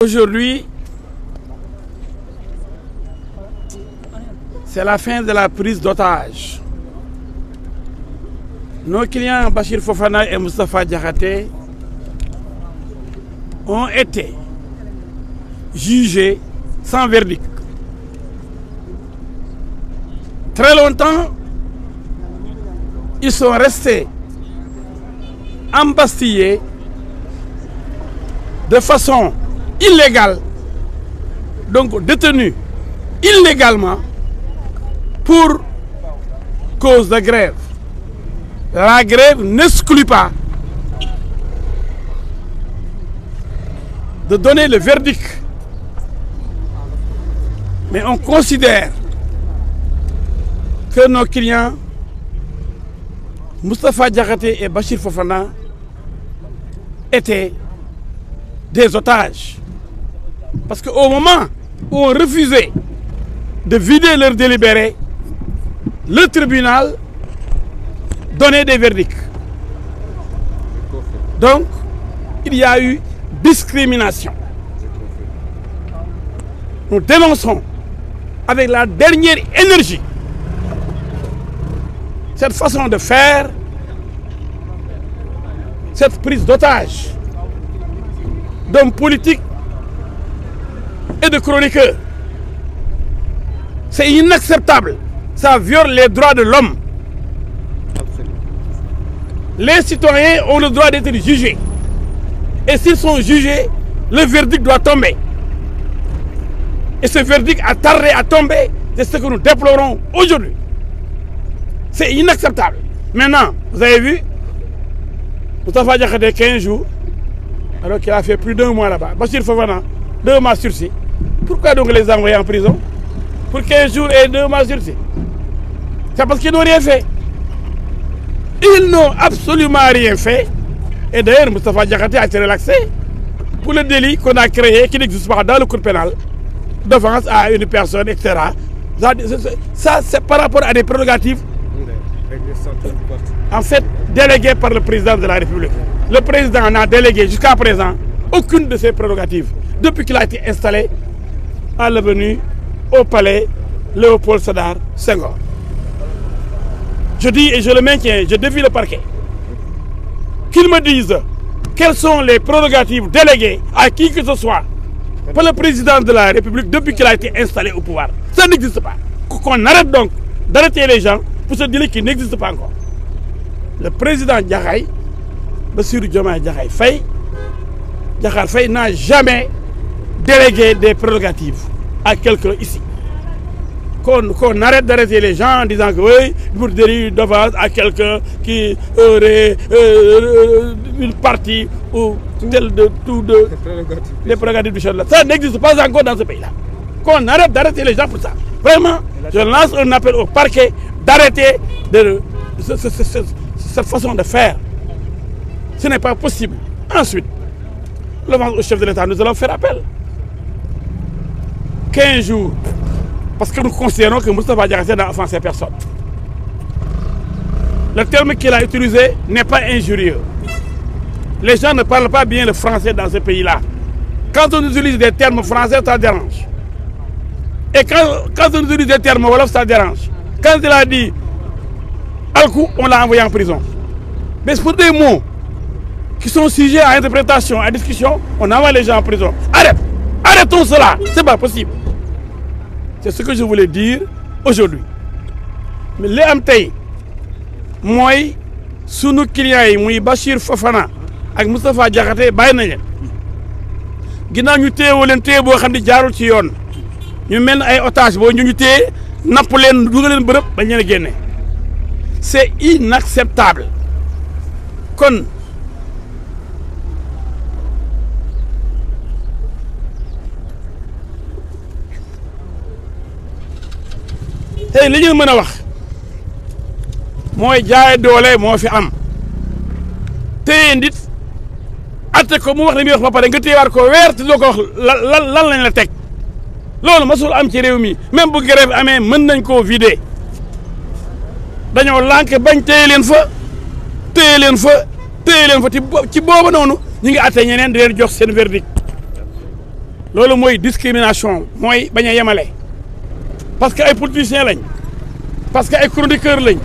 Aujourd'hui, c'est la fin de la prise d'otage. Nos clients Bachir Fofana et Moustapha Diakhaté ont été jugés sans verdict. Très longtemps, ils sont restés embastillés de façon illégale, donc détenus illégalement pour cause de grève. La grève n'exclut pas de donner le verdict, mais on considère que nos clients Moustapha Diakhaté et Bachir Fofana étaient des otages. Parce qu'au moment où on refusait de vider leur délibéré, le tribunal donnait des verdicts. Donc, il y a eu discrimination. Nous dénonçons avec la dernière énergie cette façon de faire, cette prise d'otage d'hommes politiques et de chroniqueurs. C'est inacceptable. Ça viole les droits de l'homme. Les citoyens ont le droit d'être jugés. Et s'ils sont jugés, le verdict doit tomber. Et ce verdict a tardé à tomber. C'est ce que nous déplorons aujourd'hui. C'est inacceptable. Maintenant, vous avez vu, Moustapha Diakhaté 15 jours, alors qu'il a fait plus d'1 mois là-bas. Bachir Fofana, 2 mois sursis. Pourquoi donc les envoyer en prison? Pour 15 jours et 2 mois sursis. C'est parce qu'ils n'ont rien fait. Ils n'ont absolument rien fait. Et d'ailleurs, Moustapha Diakhaté a été relaxé pour le délit qu'on a créé, qui n'existe pas dans le code pénal, d'offense à une personne, etc. Ça, c'est par rapport à des prérogatives, en fait, déléguées par le président de la République. Le président n'a délégué jusqu'à présent aucune de ses prérogatives depuis qu'il a été installé à l'avenue au palais Léopold Sédar Senghor. Je dis et je le maintiens, je défie le parquet, qu'ils me disent quelles sont les prérogatives déléguées à qui que ce soit par le président de la République depuis qu'il a été installé au pouvoir. Ça n'existe pas. Qu'on arrête donc d'arrêter les gens pour ce délit qui n'existe pas encore. Le président Diakhaté, Bassirou Diomaye Diakhar Faye n'a jamais délégué des prérogatives à quelqu'un ici. Qu'on arrête d'arrêter les gens en disant que oui, pour délit d'offense à quelqu'un qui aurait une partie ou telle de tout de des prérogatives du chef de l'État. Ça n'existe pas encore dans ce pays-là. Qu'on arrête d'arrêter les gens pour ça. Vraiment, je lance un appel au parquet d'arrêter cette façon de faire. Ce n'est pas possible. Ensuite, l'offense au chef de l'État, nous allons faire appel. 15 jours. Parce que nous considérons que Moustapha Diakhaté n'a offensé personne. Le terme qu'il a utilisé n'est pas injurieux. Les gens ne parlent pas bien le français dans ce pays-là. Quand on utilise des termes français, ça dérange. Et quand on utilise des termes wolof, ça dérange. Quand il a dit Alkou, on l'a envoyé en prison. Mais pour des mots qui sont sujets à interprétation, à discussion, on envoie les gens en prison. Arrête! Arrêtons cela! C'est pas possible. C'est ce que je voulais dire aujourd'hui. Mais les amtei, moi, sous nos clients, moi, Bachir Fofana, avec Moustapha Diakhaté, bàyyi nañ leen. Ginnaaw ñu téye leen téye boo xam ne jaarul ci yoon. Ñu mel ay otage boo ñu téye napp leen dugal leen bërëb bañ leen a génne. C'est inacceptable. Kon tey li ñu mën a wax mooy jaay doole moo fi am téye nit atte ko mu wax li muy wax ba pare nga téyewaat ko weer te doo ko wax lan lañ la teg loolu masul am ci réew mi même bu grève amee mën nañ koo vider dañoo lànk bañ téye leen fa ci boobu noonu ñi ngi atte ñeneen di leen jox seen verdict loolu mooy discrimination mooy bañ a yemale parce que ay politiciens lañ parce que ay chroniqueurs lañ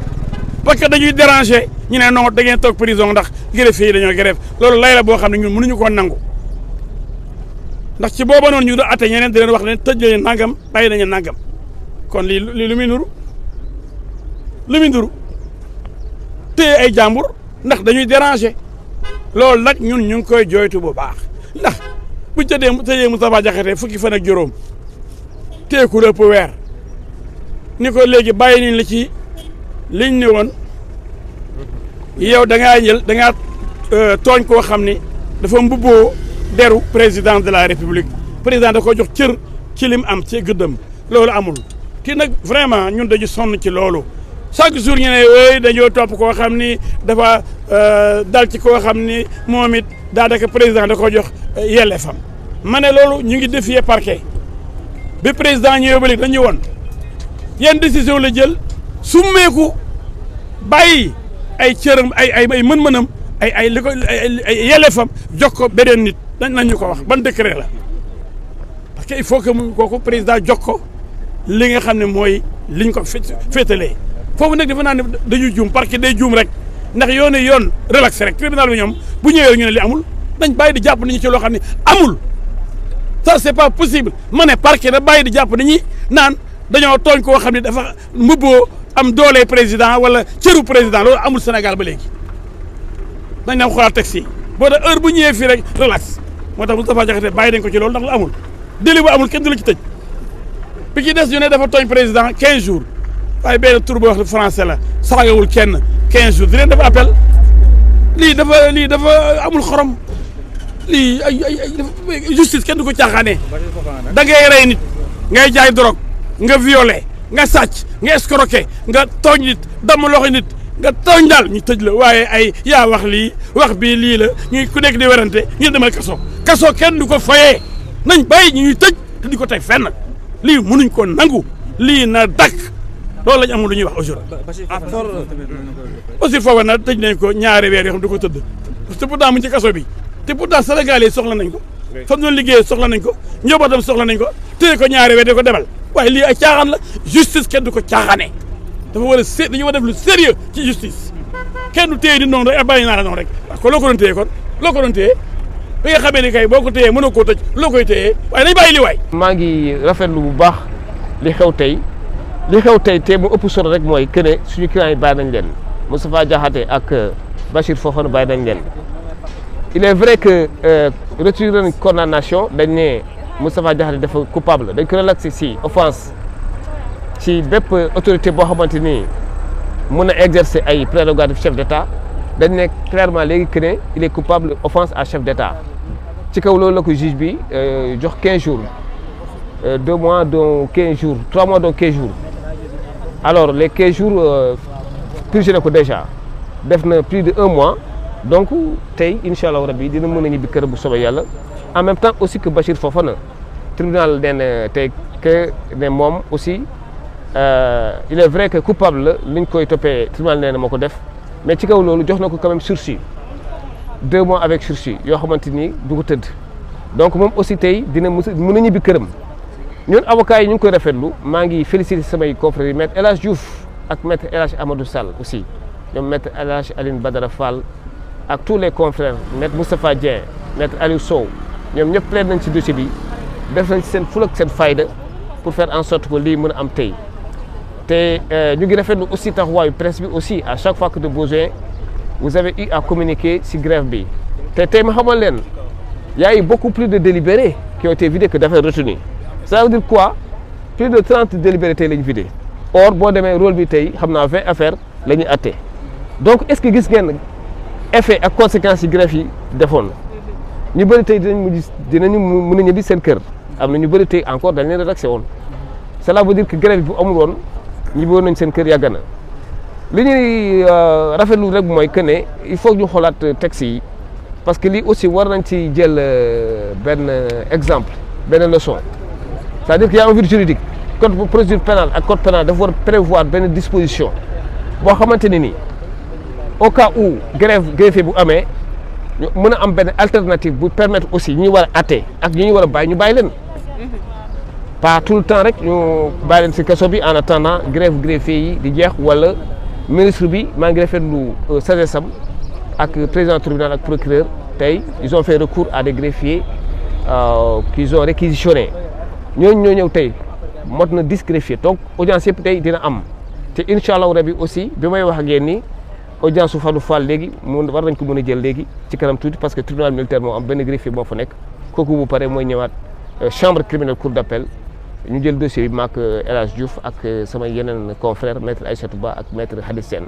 parce que dañuy déranger ñu ne non da ngeen toog prison ndax greffier yi dañoo grève loolu lay la boo xam ne ñun mënuñu koo nangu ndax ci booba noonu ñu doon atte ñeneen di leen wax ne tëj leen nangam bàyyi nañu nangam kon lii lu muy nuru lu muy nuru téye ay jàmbur ndax dañuy déranger loolu nag ñun ñu ngi koy jooytu bu baax ndax buñ tëjee Moustapha Diakhaté fukki fan ak juróom téye ku ëpp weer ni ko léegi bàyyi nañ la ci liñ ne woon yow da ngaa tooñ koo xam ni dafa mbubboo deru président de la république président da ko jox cër ci lim am ci gëddëm loolu amul kii nag vraiment ñun dañu sonn ci loolu chaque jour ñu ne ooy dañoo topp koo xam ni dafa dal ci koo xam ni moom it daanaka président da ko jox yelleefam ma ne loolu ñu ngi défier parquet bi président ñëwee ba léegi dañu woon yenn décision la jël summeeku bàyyi ay cëram ay mën-mënam ay li ko ay yelleefam jox ko beneen nit dañ nañu ko wax ban décret la parce que il faut que mu kooku président jox ko li nga xam ne mooy liñ ko féetalee foofu nag dafa naa ne dañuy juum parce que day juum rek ndax yoon relaxé rek tribunal bi ñoom bu ñëwee rek ñu ne li amul dañ bàyyi di jàpp nit ñi ci loo xam ne amul ça c'est pas possible ma ne parquet da bàyyi di jàpp nit ñi naan dañoo tooñ koo xam ne dafa mbubboo am doole président wala cëru président loolu amul Sénégal ba léegi dañ dem xoolaat texte yi boo tax heure bu ñëwee fii rek relax moo tax Moustapha Diakhaté bàyyi nañ ko ci loolu ndax lu amul délit bu amul kenn du la ci tëj bi ci des ñu ne dafa tooñ président 15 jours waaye benn tur boo wax français la saagawul kenn 15 jours di leen dafa appel lii dafa amul xorom lii ay justice kenn du ko caaxaanee da ngay rey nit ngay jaay drogue nga violé nga sàcc nga escroqué nga tooñ nit damm loxo nit nga tooñ daal ñu tëj la waaye ay yaa wax lii wax bii lii la ñuy ku nekk di werante ñu demal kaso kenn du ko fayee nañ bàyyi ñuy tëj te di ko teg fenn lii mënuñ ko nangu lii na dakk loolu lañ amul lu ñuy wax aujourd'hui aussi foofu nag tëj nañ ko ñaari weer yoo xam du ko tëdd parce que pourtant mu ci kaso bi te pourtant Sénégalais soxla nañ ko fa mu doon liggéeyee soxla nañ ko njabootam soxla nañ ko téye ko ñaari weer di ko demal waaye lii ay caaxaan la justice kenn du ko caaxaanee dafa war a dañu war a def lu sérieux ci justice kenn du téye di noonu rek bàyyi naa la noonu rek parce que loo ko doon téye kon loo ko doon téye bi nga xamee ni kay boo ko téyee mënoo koo tëj loo koy téyee waaye nañ bàyyi li waay. maa ngi rafetlu bu baax li xew tey te mu ëpp solo rek mooy que ne suñu client yi bàyyi nañ leen Moustapha Diakhaté ak Bachir Fofana bàyyi nañ leen il est vrai que retiré nañ condamnation dañ ne Moustapha Diakhaté dafa coupable dañ ko relaxé si offense ci bépp autorité boo xamante ni mun a exercer ay prérogatives chef d'État dañ ne clairement léegi que ne il est coupable offense à chef d'État ci kaw loolu la ko juge bi jox 15 jours 2 mois donc 15 jours 3 mois donc 15 jours alors les 15 jours purgé na ko déjà def na plus de 1 mois donc tey incha allah rabi dina mën a ñibbi kër bu soobee yàlla en même temps aussi que Bachir Fofana tribunal nee na tey que ne moom aussi il est vrai que coupable la li ñu koy toppee tribunal nee na moo ko def mais ci kaw loolu jox na ko quand même sursis 2 mois avec sursis yoo xamante ni du ko tëdd donc moom aussi tey dina mën a ñibbi këram ñun avocats yi ñu ngi koy rafetlu maa ngi féliciter samay confrères yi maître El Hadj Diouf ak maître El Hadj Amadou Sall aussi ñoom maître El Hadj Aline Badara Fall ak tous les confrères maître Moustapha Dieng maître Aliou Sow ñoom ñëpp plaide nañ ci dossier bi def nañ ci seen ful ak seen fayda pour faire en sorte que lii mën a am tey te ñu ngi rafetlu aussi taxawaayu presse bi aussi à chaque fois que de besoin vous avez eu à communiquer si grève bi te tey ma xamal leen y a eu beaucoup plus de délibérés qui ont été vidés que d'affaires retenues ça veut dire quoi plus de 30 délibérés tey la ñu vidé or boo demee rôle bi tey xam naa 20 affaires la ñuy atte donc est-ce que gis ngeen effet ak conséquences yi grève yi defoon ñu bëri tey dinañu mën a ñibbi seen kër am na ñu bëri tey encore dañ leen relaxé woon cela veut dire que grève bu amul woon ñibbi woon nañ seen kër yàgg na li ñuy rafetlu rek mooy que ne il faut ñu xoolaat texte yi parce que lii aussi war nañ ci jël benn exemple benn leçon c'est-à-dire qu'il y a un vide juridique code procédure pénale ak code pénal dafa war prévoir benn disposition boo xamante ne nii au cas où grève greffier bu amee ñu mën a am benn alternative bu permettre aussi ñi war a atte ak ñi ñu war a bàyyi ñu bàyyi leen pas tout le temps rek ñu bàyyi leen si kaso bi en attendant grève greffier yi di jeex wala ministre bi maa ngi rafetlu sagesse am ak président tribunal ak procureur tey ils ont fait recours à des greffiers qu'ils ont réquisitionnés ñooñu ñoo ñëw tey mot na 10 greffiers donc audience yëpp tey dina am te incha allah rabi aussi bi may wax ak yéen nii audience su Fadou Fall léegi war nañ ko mën a jël léegi ci kanam tuuti parce que tribunal militaire moo am benn greffier moo fa nekk kooku bu pare mooy ñëwaat chambre criminelle cour d'appel ñu jël dossier bi maak El Hadj Diouf ak sama yeneen confrère maître Aïssatou Ba ak maître Hadis Sène